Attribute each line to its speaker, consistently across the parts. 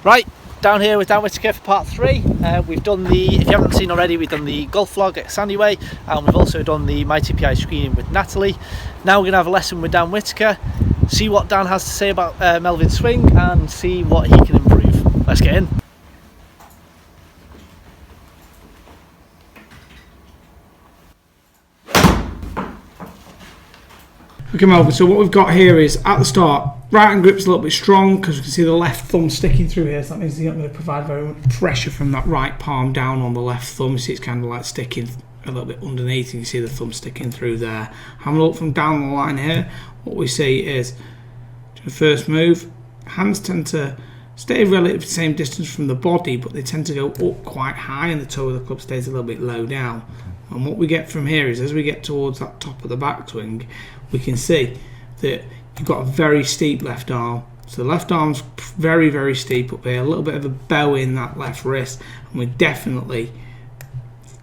Speaker 1: Right, down here with Dan Whittaker for part 3. We've done the, if you haven't seen already, we've done the golf vlog at Sandyway, and we've also done the My TPI screening with Natalie. Now we're going to have a lesson with Dan Whittaker, see what Dan has to say about Melvyn's swing and see what he can improve. Let's get in.
Speaker 2: Okay, Melvyn, so what we've got here is, at the start, right hand grip's a little bit strong because we can see the left thumb sticking through here, so that means you're not going to provide very much pressure from that right palm down on the left thumb. You see it's kind of like sticking a little bit underneath, and you see the thumb sticking through there. Having a look from down the line here, what we see is, the first move, hands tend to stay relatively the same distance from the body, but they tend to go up quite high and the toe of the club stays a little bit low down. And what we get from here is, as we get towards that top of the backswing, we can see that you've got a very steep left arm. So the left arm's very, very steep up here, a little bit of a bow in that left wrist, and we're definitely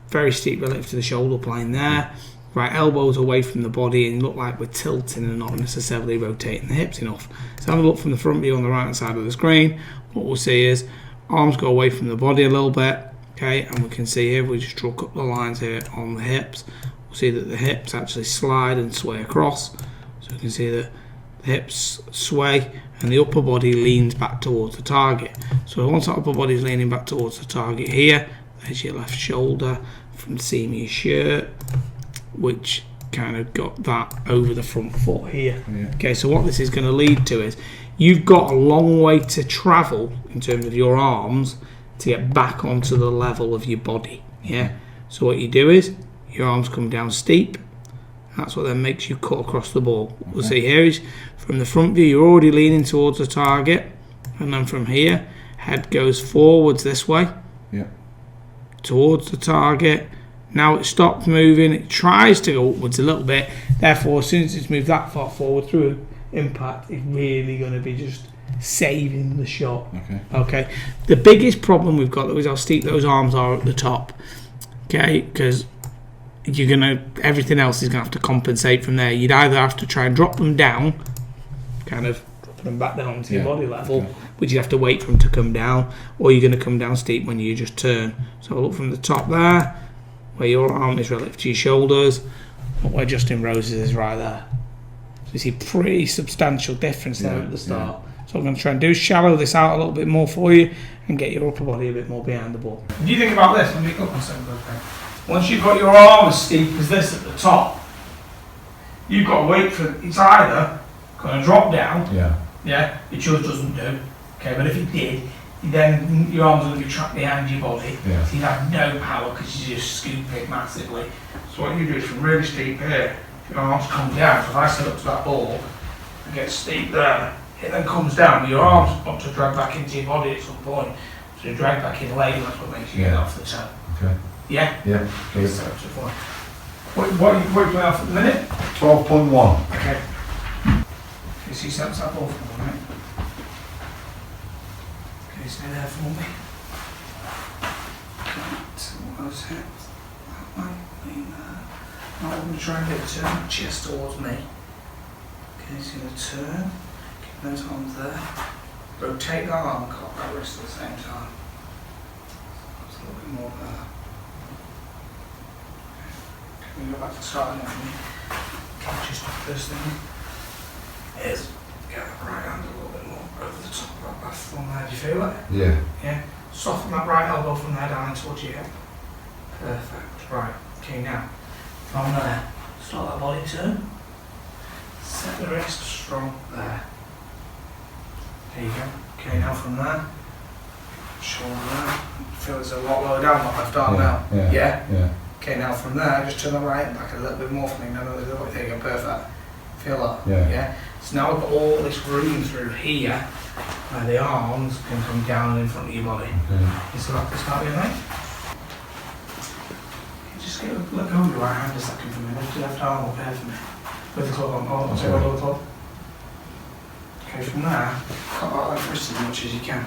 Speaker 2: very steep relative to the shoulder plane there. Right elbow's away from the body and look like we're tilting and not necessarily rotating the hips enough. So have a look from the front view on the right hand side of the screen. What we'll see is arms go away from the body a little bit, okay, and we can see here, we just draw up the lines here on the hips. We'll see that the hips actually slide and sway across. So you can see that the hips sway and the upper body leans back towards the target. So once that upper body is leaning back towards the target here, there's your left shoulder from the seam of your shirt, which kind of got that over the front foot here. Yeah. Okay, so what this is going to lead to is you've got a long way to travel in terms of your arms to get back onto the level of your body. Yeah. So what you do is your arms come down steep. That's what then makes you cut across the ball. Okay. We'll see here is from the front view you're already leaning towards the target, and then from here head goes forwards this way. Yeah. Towards the target. Now it stops moving, it tries to go upwards a little bit, therefore as soon as it's moved that far forward through impact, it's really going to be just saving the shot. Okay. The biggest problem we've got is how steep those arms are at the top. Okay, because everything else is going to have to compensate from there. You'd either have to try and drop them down, kind of dropping them back down to your body level, which you have to wait for them to come down, or you're going to come down steep when you just turn. So look from the top there, where your arm is relative to your shoulders, where Justin Rose's is right there. So you see pretty substantial difference there at the start. So what I'm going to try and do is shallow this out a little bit more for you and get your upper body a bit more behind the ball. If you think about this, let me look on something. Once you've got your arm as steep as this at the top, you've got to wait for it's either going to drop down, which yours doesn't do, okay, but if it did, then your arms are going to be trapped behind your body, so you'd have no power because you just scoop it massively. So what you do is from really steep here, your arms come down. So if I sit up to that ball and get steep there, it then comes down, but your arms want to drag back into your body at some point. So you drag back in late, and that's what makes you get off the toe. Okay. Yeah? Yeah. Okay. So what are you playing off at the minute?
Speaker 3: 12.1.
Speaker 2: Okay. You see that ball for me, right? Okay, stay there for me. So what was it? That might lean there. Now I'm going to try and get a turn my chest towards me. Okay, so you're going to turn. Keep those arms there. Rotate that arm and cock that wrist at the same time. That's a little bit more there. We go back to the start again for me. Okay, just the first thing is get that right hand a little bit more over the top of that left thumb there. Do you feel it?
Speaker 3: Yeah.
Speaker 2: Yeah. Soften that right elbow from there down towards your hip. Perfect. Right. Okay, now from there, start that body turn. Set the wrist strong there. There you go. Okay, now from there, shoulder there. Feel it's a lot lower down that left arm now. Yeah. Okay, now from there, just turn the right back a little bit more for me. No, there you go, perfect. Feel that? Yeah. So now we've got all this room through here where the arms can come down in front of your body. Okay. So that can start being right. Just let go of your right hand a second for me. Lift your left arm up here for me. With the club on. Oh, take hold of the club. Okay, from there, cut that left wrist as much as you can.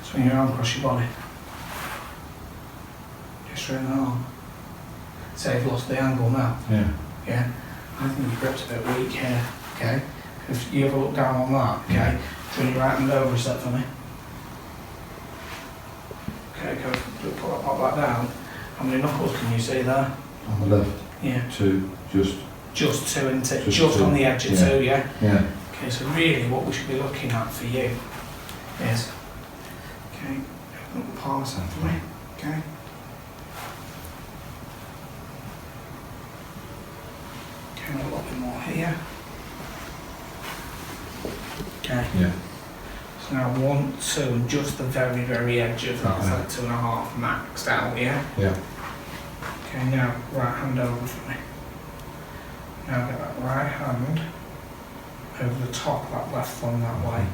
Speaker 2: Swing your arm across your body. Just straighten the arm. Say you've lost the angle now. Yeah. I think your grip's a bit weak here, okay? If you ever look down on that, okay? Turn your right hand over a step for me. Okay, go pop that down. How many knuckles can you see there?
Speaker 3: On the left?
Speaker 2: Yeah.
Speaker 3: 2, just.
Speaker 2: Just 2 and
Speaker 3: Just
Speaker 2: just
Speaker 3: 2.
Speaker 2: on the edge of
Speaker 3: Yeah.
Speaker 2: 2, yeah?
Speaker 3: Yeah.
Speaker 2: Okay, so really what we should be looking at for you is, okay, open up the palm a second for me, okay? Okay, a little bit more here. Okay.
Speaker 3: Yeah.
Speaker 2: So now 1, 2, and just the very, very edge of that,
Speaker 3: Okay.
Speaker 2: like 2.5 maxed out, yeah?
Speaker 3: Yeah.
Speaker 2: Okay, now right hand over for me. Now get that right hand over the top of that left thumb that way.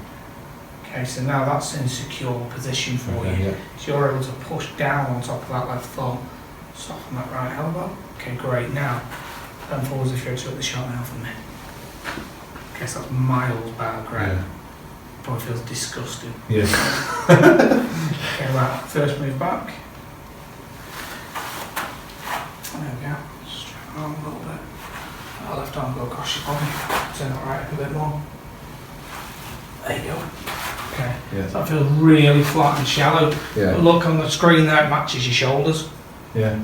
Speaker 2: Okay, so now that's in secure position for
Speaker 3: Okay,
Speaker 2: you.
Speaker 3: yeah.
Speaker 2: So you're able to push down on top of that left thumb, soften that right elbow. Okay, great. Now, bend forwards if you're to at the shot now for me. Okay, so that's miles better, great.
Speaker 3: Yeah.
Speaker 2: Probably feels disgusting.
Speaker 3: Yeah.
Speaker 2: Okay, right, first move back. There we go. Straight arm a little bit. That left arm go across your body. Turn that right up a bit more. There you go. Okay.
Speaker 3: Yeah.
Speaker 2: So that feels really flat and shallow.
Speaker 3: Yeah.
Speaker 2: But look on the screen there, it matches your shoulders.
Speaker 3: Yeah.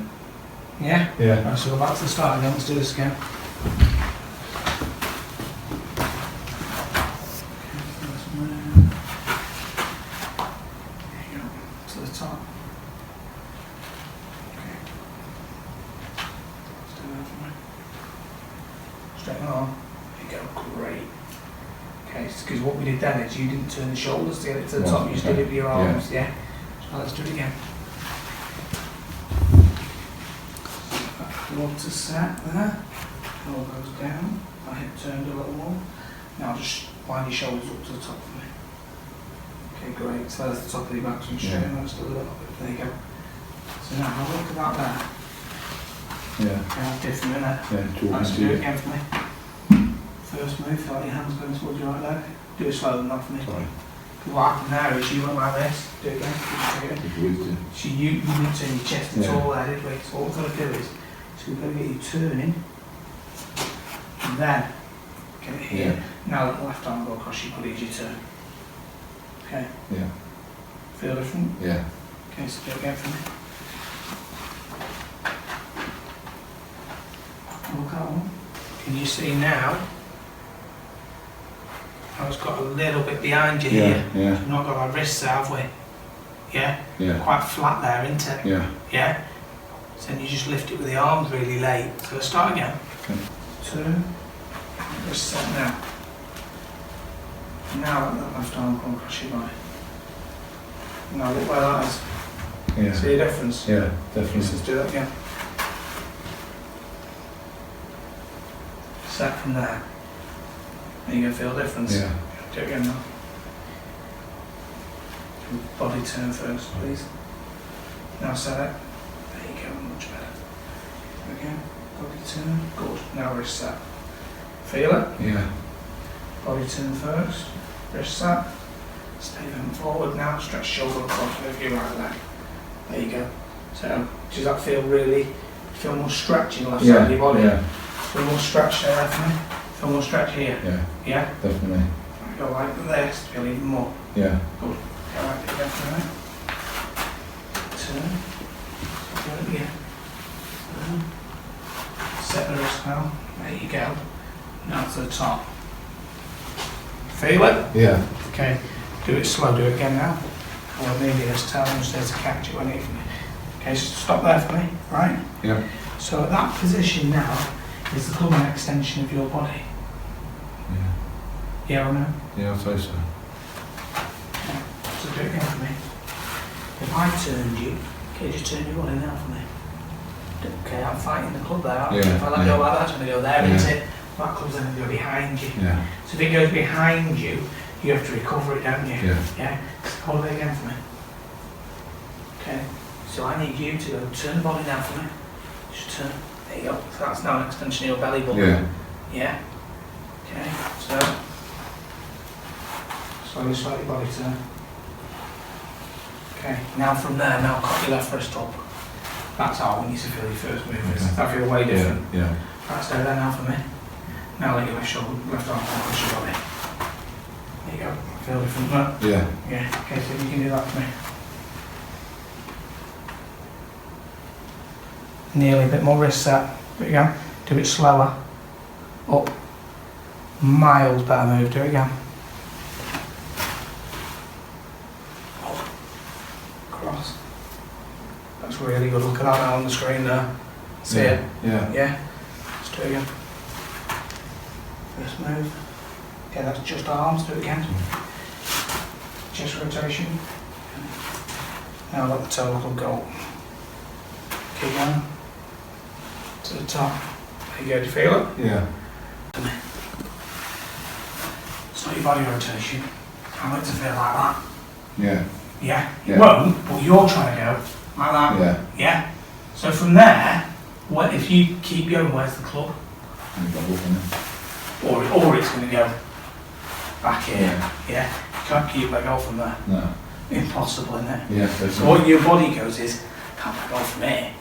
Speaker 2: Yeah?
Speaker 3: Yeah.
Speaker 2: Right, so go back to the start again, let's do this again. There you go, to the top. Okay. Let's do that for me. Straighten arm. There you go, great. Okay, because what we did then is you didn't turn the shoulders to get it to the top, you just did it with your arms, yeah? So let's do it again. Water set there, elbows down, my hip turned a little more. Now just wind your shoulders up to the top for me. Okay, great, so there's the top of your back, so you straighten that just a little bit, there you go. So now have a look at that there.
Speaker 3: Yeah.
Speaker 2: Okay, that's different, isn't it?
Speaker 3: Yeah.
Speaker 2: Right, so do it again for me. First move, feel like your hands going towards your right leg. Do it slower than that for me.
Speaker 3: Sorry.
Speaker 2: Because what happened there is you went like this, do it again, do it again. So you didn't turn your chest at all there, did we? So what we're going to do is, so we're going to get you turning, and then get it here.
Speaker 3: Yeah.
Speaker 2: Now let the left arm go across your body as you turn. Okay,
Speaker 3: Yeah.
Speaker 2: feel different?
Speaker 3: Yeah.
Speaker 2: Okay, so do it again for me. Look at one. Can you see now? How it's got a little bit behind you here.
Speaker 3: Yeah.
Speaker 2: We've not got our wrists there, have we? Yeah?
Speaker 3: Yeah.
Speaker 2: Quite flat there, isn't it?
Speaker 3: Yeah.
Speaker 2: Yeah? So then you just lift it with the arms really late. So let's start again.
Speaker 3: Okay.
Speaker 2: 2. Just set now. Now let that left arm come across your body. Now look where that is.
Speaker 3: Yeah.
Speaker 2: See the difference?
Speaker 3: Yeah. Definitely.
Speaker 2: Let's do that again. Set from there. And you're going to feel a difference.
Speaker 3: Yeah.
Speaker 2: Do it again now. Body turn first, please. Now set it. There you go, much better. Again, body turn. Good. Now wrist set. Feel it?
Speaker 3: Yeah.
Speaker 2: Body turn first. Wrist set. Stay bent forward now. Stretch shoulder across over your right leg. There you go. So, does that feel really? Feel more stretch in the left side of your body?
Speaker 3: Yeah.
Speaker 2: Feel more stretch there for me? Feel more stretch here?
Speaker 3: Yeah.
Speaker 2: Yeah?
Speaker 3: Definitely.
Speaker 2: I go like this, feel even more.
Speaker 3: Yeah.
Speaker 2: Good. Go like it again for a minute. Turn. Do it again. Turn. Set the wrist now. There you go. Now to the top. Feel it?
Speaker 3: Yeah.
Speaker 2: Okay. Do it slow. Do it again now. Or maybe this tail just there to catch it when it. Okay, so stop there for me. Right?
Speaker 3: Yeah.
Speaker 2: So at that position now is the thumb extension of your body.
Speaker 3: Yeah.
Speaker 2: Yeah or no?
Speaker 3: Yeah, I'll say so.
Speaker 2: Okay. So do it again for me. If I turned you, okay, just turn your body now for me. Okay, I'm fighting the club there, aren't you?
Speaker 3: Yeah,
Speaker 2: If I let
Speaker 3: yeah.
Speaker 2: go like that, it's going to go there,
Speaker 3: Yeah.
Speaker 2: isn't it? That club's then going to go behind you.
Speaker 3: Yeah.
Speaker 2: So if it goes behind you, you have to recover it, don't you?
Speaker 3: Yeah.
Speaker 2: Yeah? So hold it again for me. Okay. So I need you to go turn the body now for me. Just turn. There you go. So that's now an extension of your belly button.
Speaker 3: Yeah.
Speaker 2: Yeah? Okay. So slowly slide your body turn. Okay. Now from there, now cut your left wrist up. That's how I want you to feel your first movements.
Speaker 3: Okay.
Speaker 2: That feel way different.
Speaker 3: Yeah.
Speaker 2: Right, stay there now for me. Now let your left arm push your body. There you go. Feel different, right?
Speaker 3: Yeah.
Speaker 2: Yeah. Okay, so you can do that for me. Nearly a bit more wrist set. Do it again. Do it slower. Up. Miles better move. Do it again. Up. Cross. That's really good. Look at that now on the screen there. See it?
Speaker 3: Yeah.
Speaker 2: Yeah. Let's do it again. First move. Okay, that's just arms. Do it again. Chest rotation. Now let the toe knuckle go. Keep going. To the top. There you go. Do you feel it?
Speaker 3: Yeah.
Speaker 2: It's not your body rotation. I like to feel like that.
Speaker 3: Yeah.
Speaker 2: Yeah. It
Speaker 3: Yeah.
Speaker 2: won't, but you're trying to go like that.
Speaker 3: Yeah.
Speaker 2: Yeah. So from there, what if you keep going? Where's the club?
Speaker 3: And you've got a look in it.
Speaker 2: Or it's going to go back here.
Speaker 3: Yeah.
Speaker 2: Yeah. You can't keep let go from there.
Speaker 3: No.
Speaker 2: Impossible, isn't it?
Speaker 3: Yeah.
Speaker 2: So what your body goes is, can't let go from here.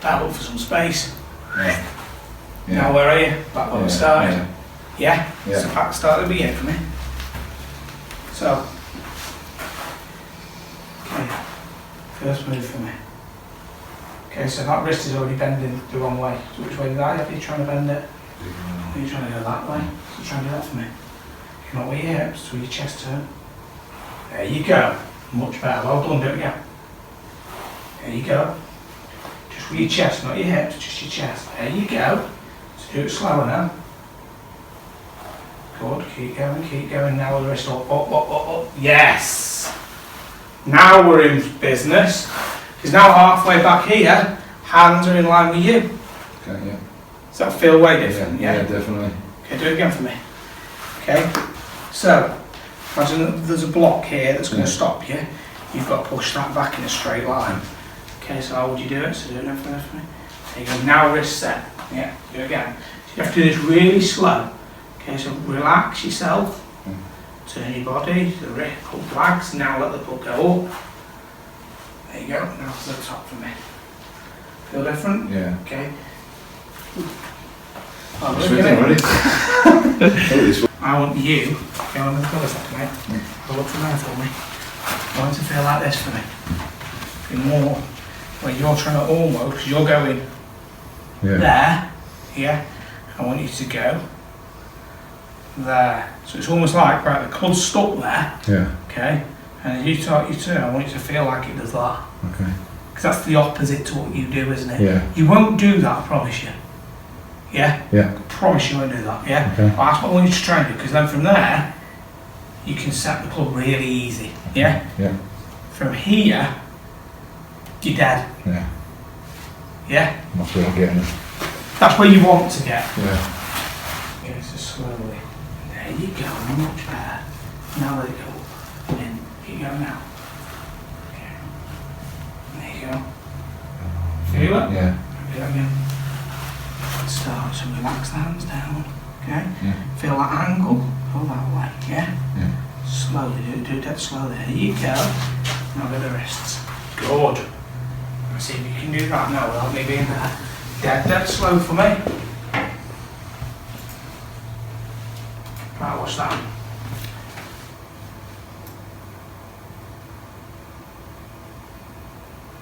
Speaker 2: Back up for some space.
Speaker 3: Yeah.
Speaker 2: Now where are you? Back where we started.
Speaker 3: Yeah.
Speaker 2: Yeah?
Speaker 3: Yeah.
Speaker 2: So back start at the beginning for me. So, okay, first move for me. Okay, so that wrist is already bending the wrong way. So which way did that? Are you trying to bend it? Are you trying to go that way? So try and do that for me. Come up with your hips, so your chest turn. There you go. Much better. Well done, do it again. There you go. Just with your chest, not your hips, just your chest. There you go. So do it slower now. Good, keep going. Now with the wrist up. Yes! Now we're in business. Because now halfway back here, hands are in line with you.
Speaker 3: Okay, yeah.
Speaker 2: Does that feel way different?
Speaker 3: Yeah, definitely.
Speaker 2: Okay, do it again for me. Okay, so imagine that there's a block here that's going to stop you. You've got to push that back in a straight line. Okay, so how would you do it? So do it now for me. There you go. Now wrist set. Yeah, do it again. So you have to do this really slow. Okay, so relax yourself. Turn your body. The wrist pull flags. Now let the pull go up. There you go. Now to the top for me. Feel different?
Speaker 3: Yeah.
Speaker 2: Okay.
Speaker 3: It's fitting already.
Speaker 2: I want you, go on the colour second, mate. Have a look from there for me. I want to feel like this for me. Feel more, where you're trying to almost, you're going there, yeah. I want you to go there. So it's almost like, right, the club's stuck there,
Speaker 3: Yeah.
Speaker 2: okay? And as you start your turn, I want you to feel like it does that.
Speaker 3: Okay.
Speaker 2: Because that's the opposite to what you do, isn't it?
Speaker 3: Yeah.
Speaker 2: You won't do that, I promise you. Yeah?
Speaker 3: Yeah.
Speaker 2: I promise you won't do that, yeah?
Speaker 3: Okay.
Speaker 2: Well, that's what I want you to try and do, because then from there, you can set the club really easy, yeah?
Speaker 3: Yeah.
Speaker 2: From here, you're dead,
Speaker 3: Yeah.
Speaker 2: yeah?
Speaker 3: That's where I'm getting it.
Speaker 2: That's where you want to get.
Speaker 3: Yeah.
Speaker 2: Yeah, so slowly. There you go, much better. Now let it go up. In. Here you go now. Okay. There you go. Feel it?
Speaker 3: Yeah.
Speaker 2: Do it again. Start to relax the hands down, okay?
Speaker 3: Yeah.
Speaker 2: Feel that angle, go that way, yeah?
Speaker 3: Yeah.
Speaker 2: Slowly, do that slowly. There you go. Now with the wrists. Good. Let's see if you can do that now without me being there. Dead slow for me. Right, watch that.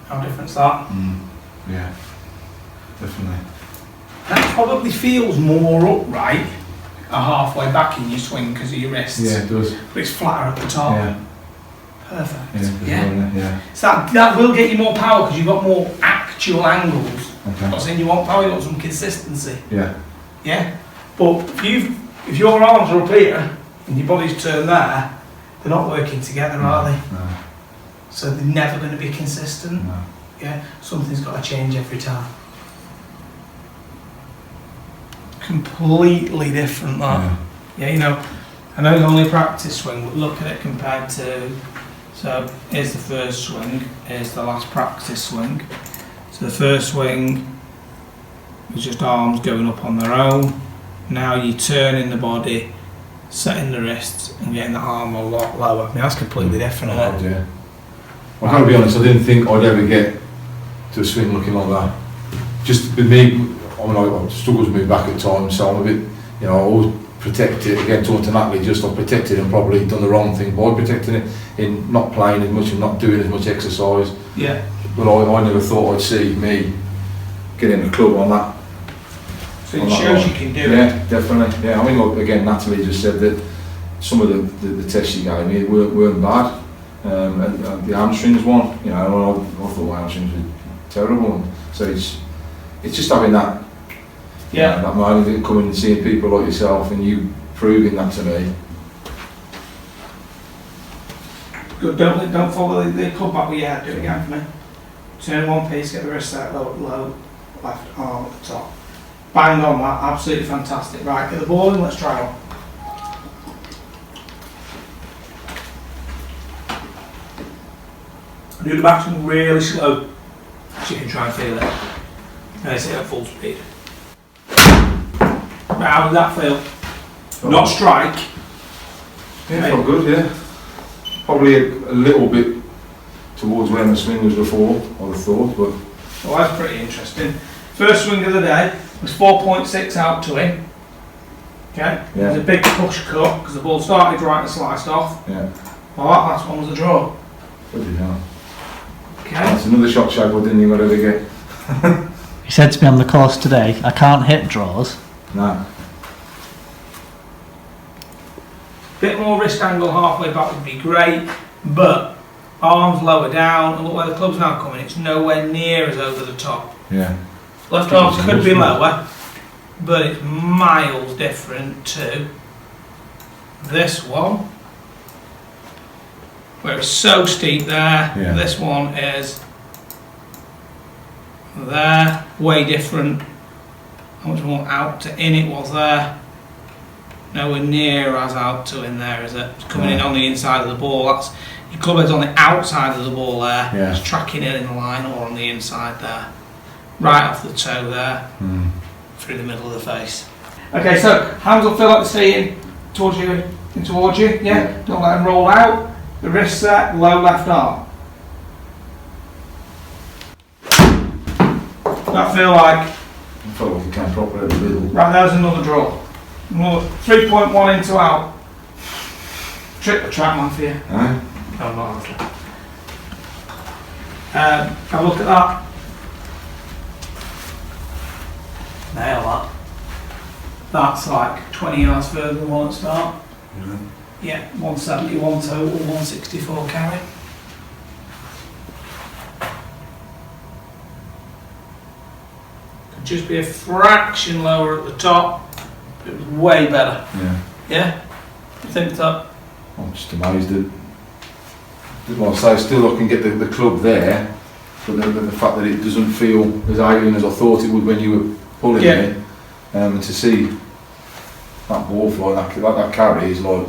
Speaker 2: How different's that?
Speaker 3: Yeah. Definitely.
Speaker 2: That probably feels more upright halfway back in your swing because of your wrists.
Speaker 3: Yeah, it does.
Speaker 2: But it's flatter at the top.
Speaker 3: Yeah.
Speaker 2: Perfect.
Speaker 3: Yeah.
Speaker 2: So that will get you more power because you've got more actual angles.
Speaker 3: Okay.
Speaker 2: Not saying you want power, you want some consistency.
Speaker 3: Yeah.
Speaker 2: Yeah? But if your arms are up here and your body's turned there, they're not working together, are they?
Speaker 3: No.
Speaker 2: So they're never going to be consistent.
Speaker 3: No.
Speaker 2: Yeah? Something's got to change every time. Completely different that. Yeah, you know, I know it's only a practice swing, but look at it compared to, so here's the first swing, here's the last practice swing. So the first swing was just arms going up on their own. Now you're turning the body, setting the wrists and getting the arm a lot lower. I mean, that's completely different, isn't it?
Speaker 3: Yeah. I've got to be honest, I didn't think I'd ever get to a swing looking like that. Just with me, I mean, I struggle to move back at times, so I'm a bit you know, I always protect it. Again, talking to Natalie, just I've protected and probably done the wrong thing by protecting it in not playing as much and not doing as much exercise.
Speaker 1: Yeah.
Speaker 3: But I never thought I'd see me getting a club on that.
Speaker 2: So it shows you can do it.
Speaker 3: Yeah, definitely. Yeah, I mean, look, again, Natalie just said that some of the tests she gave me weren't bad. And the hamstrings one, you know, I thought my hamstrings were terrible. So it's just having that,
Speaker 1: yeah,
Speaker 3: that moment of coming and seeing people like yourself and you proving that to me.
Speaker 2: Good. Don't follow the club back with your head. Do it again for me. Turn one piece, get the wrist set low, left arm at the top. Bang on that. Absolutely fantastic. Right, get the ball in. Let's try one. Do the backswing really slow, so you can try and feel it. And it's at full speed. Right, how did that feel? Not strike.
Speaker 3: Yeah, felt good, yeah. Probably a little bit towards where my swing was before, I would have thought, but...
Speaker 2: Well, that's pretty interesting. First swing of the day was 4.6 out to him. Okay?
Speaker 3: Yeah.
Speaker 2: It was a big push cut because the ball started right and sliced off.
Speaker 3: Yeah.
Speaker 2: Well, that last one was a draw.
Speaker 3: Bloody hell.
Speaker 2: Okay.
Speaker 3: That's another shot shag I didn't think I'd ever get.
Speaker 1: He said to me on the course today, I can't hit draws.
Speaker 3: No.
Speaker 2: Bit more wrist angle halfway back would be great, but arms lower down, and look where the club's now coming, it's nowhere near as over the top.
Speaker 3: Yeah.
Speaker 2: Left arm could be lower, but it's miles different to this one, where it's so steep there.
Speaker 3: Yeah.
Speaker 2: This one is there, way different. How much more out to in it was there? Nowhere near as out to in there, is it? It's coming in on the inside of the ball. That's your club head's on the outside of the ball there.
Speaker 3: Yeah.
Speaker 2: It's tracking it in the line or on the inside there. Right off the toe there, through the middle of the face. Okay, so hands will feel like they're staying towards you, yeah? Don't let them roll out. The wrist set, low left arm. That feel like?
Speaker 3: I felt like it came proper at the middle.
Speaker 2: Right, there's another draw. 3.1 into out. Trick the track man for you.
Speaker 3: Aye.
Speaker 2: No, not actually. Have a look at that. Nail that. That's like 20 yards further than one at start. Yeah, 171 total, 164 carry. Could just be a fraction lower at the top. It was way better.
Speaker 3: Yeah.
Speaker 2: Yeah? You think that?
Speaker 3: I'm just amazed that, well, I say still I can get the club there, but the fact that it doesn't feel as alien as I thought it would when you were pulling it, and to see that ball fly, that carry is like...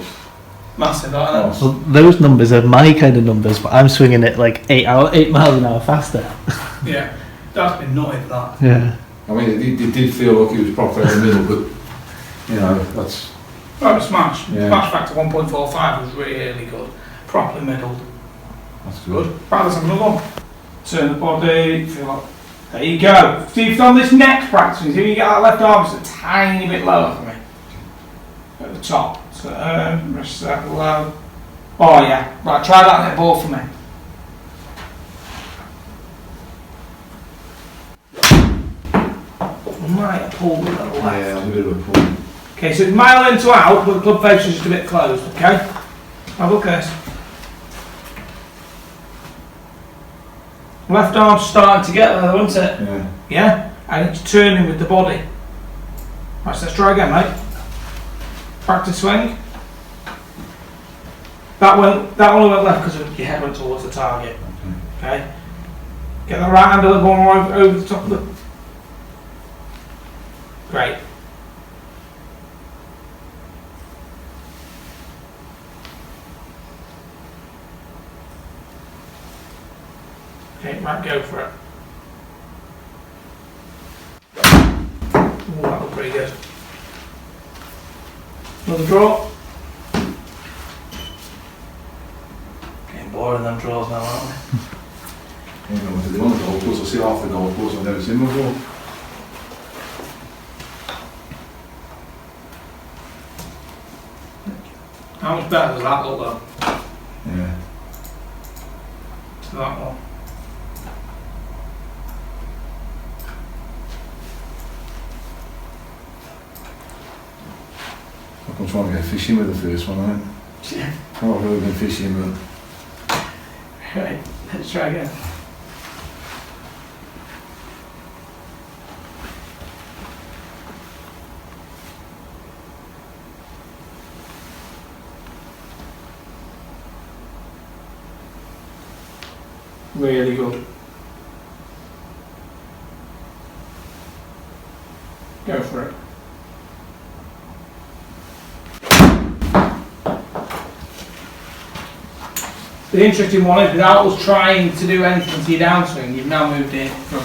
Speaker 2: Massive, aren't it?
Speaker 1: Well, those numbers are my kind of numbers, but I'm swinging it like 8 miles an hour faster.
Speaker 2: Yeah, that's been nutty, that.
Speaker 1: Yeah.
Speaker 3: I mean, it did feel like it was proper in the middle, but, you know, that's...
Speaker 2: Oh, smash.
Speaker 3: Yeah.
Speaker 2: Smash factor 1.45 was really good. Properly middled.
Speaker 3: That's good.
Speaker 2: Right, let's have another one. Turn the body, feel like... There you go. So you've done this next practice. See if you get that left arm just a tiny bit lower for me. At the top. So, wrist set low. Oh yeah. Right, try that net ball for me. Might have pulled a little left.
Speaker 3: Yeah, a bit of a pull.
Speaker 2: Okay, so it's mile into out, but the club face is just a bit closed, okay? Have a look at this. Left arm's starting to get there, isn't it?
Speaker 3: Yeah.
Speaker 2: Yeah? And it's turning with the body. Right, so let's try again, mate. Practice swing. That one went left because your head went towards the target. Okay? Get the right hand of the ball over the top of the... Great. Okay, right, go for it. Ooh, that looked pretty good. Another draw. Getting boring them draws now, aren't we?
Speaker 3: You know, to the other golf course, I see half the golf course I've never seen before.
Speaker 2: How much better does that look though?
Speaker 3: Yeah.
Speaker 2: To that one.
Speaker 3: I'm trying to go fishing with the first one, aren't I?
Speaker 2: Yeah.
Speaker 3: Oh, I've really been fishing with
Speaker 2: Right, let's try again. Really good. Go for it. The interesting one is, without us trying to do anything to your downswing, you've now moved it from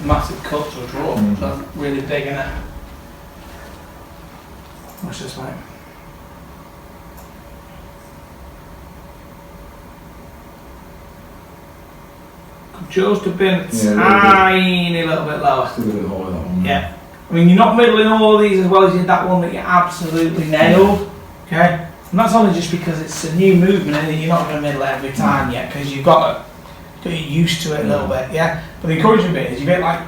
Speaker 2: a massive cut to a draw. So that's really big, isn't it? Watch this, mate. Could just have been a tiny little bit lower.
Speaker 3: still a bit high that one.
Speaker 2: Yeah. I mean, you're not middling all of these as well as you did that one that you absolutely nailed. Okay? And that's only just because it's a new movement and you're not going to middle it every time yet, because you've got to get used to it a little bit, yeah? But the encouraging bit is you hit like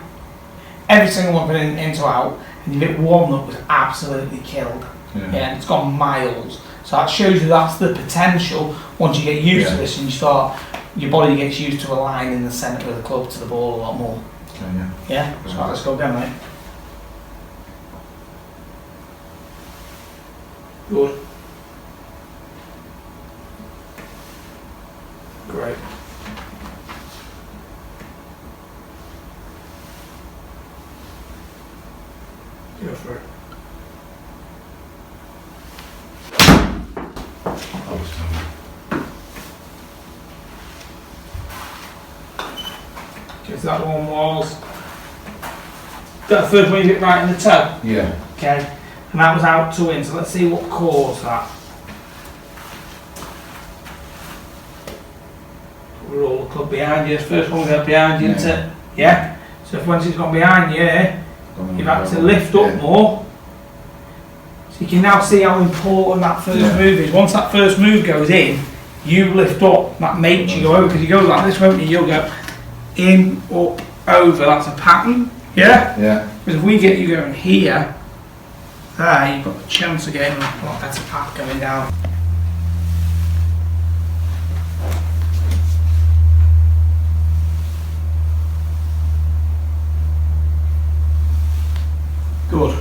Speaker 2: every single one been into out, and you hit one that was absolutely killed. Yeah, and it's gone miles. So that shows you that's the potential once you get used to this and you start, your body gets used to aligning the centre of the club to the ball a lot more.
Speaker 3: Okay,
Speaker 2: Yeah? So let's go again, mate. Good. Great. Go for it. Okay, so that one was that third one you hit right in the toe.
Speaker 3: Yeah.
Speaker 2: Okay, and that was out to win. So let's see what caused that. Roll the club behind you. First one we got behind you, isn't it? Yeah. So if once it's gone behind you, you've had to lift up more. So you can now see how important that first move is. Once that first move goes in, you lift up. That makes you go over, because you go like this, won't you? You'll go in, up, over. That's a pattern. Yeah.
Speaker 3: Yeah.
Speaker 2: Because if we get you going here, there you've got a chance of getting a lot better path coming down. Good.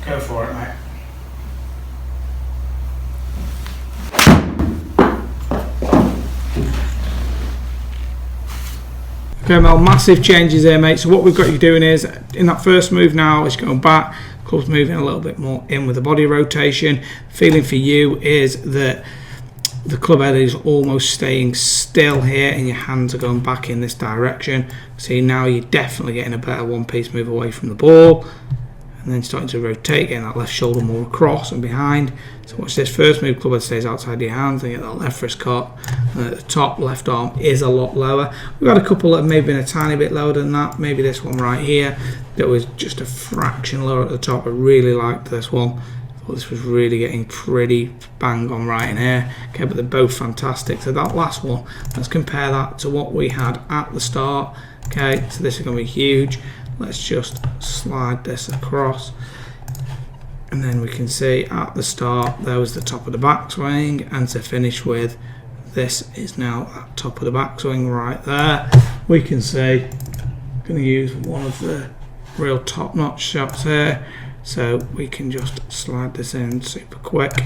Speaker 2: Go for it, mate. Okay, Mel, massive changes there, mate. So what we've got you doing is, in that first move now, is going back, club's moving a little bit more in with the body rotation. Feeling for you is that the club head is almost staying still here and your hands are going back in this direction. See, now you're definitely getting a better one-piece move away from the ball. And then starting to rotate, getting that left shoulder more across and behind. So watch this first move, club head stays outside your hands, and get that left wrist cut. And at the top, left arm is a lot lower. We've had a couple that have maybe been a tiny bit lower than that. Maybe this one right here, that was just a fraction lower at the top. I really liked this one. Thought this was really getting pretty bang on right in here. Okay, but they're both fantastic. So that last one, let's compare that to what we had at the start. Okay, so this is going to be huge. Let's just slide this across, and then we can see at the start there was the top of the backswing, and to finish with, this is now at top of the backswing right there. We can see, I'm going to use one of the real top-notch shots here, so we can just slide this in super quick.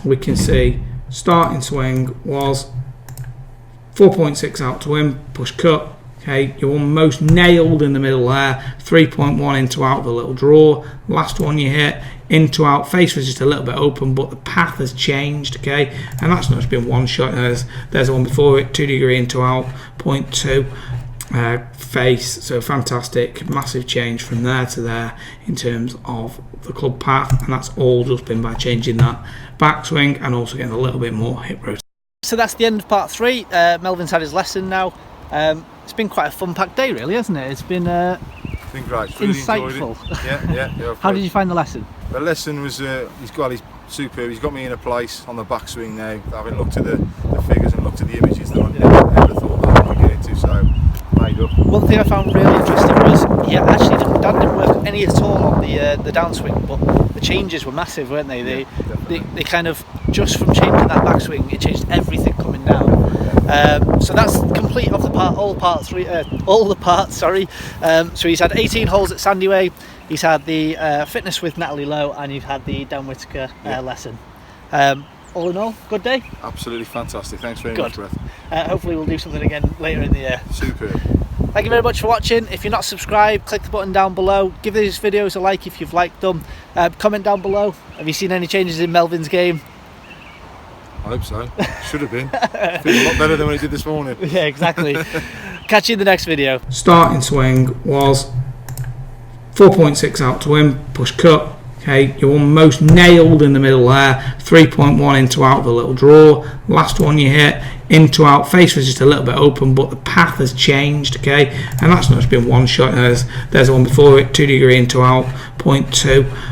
Speaker 2: We can see starting swing was 4.6 out to win, push cut. Okay, you're almost nailed in the middle there. 3.1 into out with a little draw. Last one you hit, into out. Face was just a little bit open, but the path has changed. Okay, and that's not just been one shot. There's one before it, 2 degree into out, 0.2. face. So fantastic, massive change from there to there in terms of the club path, and that's all just been by changing that backswing and also getting a little bit more hip rotation.
Speaker 1: So that's the end of part 3. Melvyn's had his lesson now. It's been quite a fun-packed day, really, hasn't it? It's been
Speaker 3: great. Really
Speaker 1: insightful.
Speaker 3: Yeah.
Speaker 1: How did you find the lesson?
Speaker 3: The lesson was he's superb. He's got me in a place on the backswing now, having looked at the figures and looked at the images that I never thought that I could get into. So made up.
Speaker 1: One thing I found really interesting was Dan didn't work any at all on the downswing, but the changes were massive, weren't they? They kind of, just from changing that backswing, it changed everything coming down. So that's complete of all the parts. Sorry. So he's had 18 holes at Sandyway. He's had the fitness with Natalie Lowe, and you've had the Dan Whittaker lesson. All in all, good day?
Speaker 3: Absolutely fantastic. Thanks very much, Brett.
Speaker 1: Hopefully we'll do something again later in the year.
Speaker 3: Superb.
Speaker 1: Thank you very much for watching. If you're not subscribed, click the button down below. Give these videos a like if you've liked them. Comment down below. Have you seen any changes in Melvyn's game?
Speaker 3: I hope so. Should have been. Feels a lot better than what he did this morning.
Speaker 1: Yeah, exactly. Catch you in the next video.
Speaker 2: Starting swing was 4.6 out to him, push cut. Okay, you're almost nailed in the middle there. 3.1 into out with a little draw. Last one you hit, into out. Face was just a little bit open, but the path has changed. Okay, and that's not just been one shot. There's one before it, 2 degree into out, 0.2.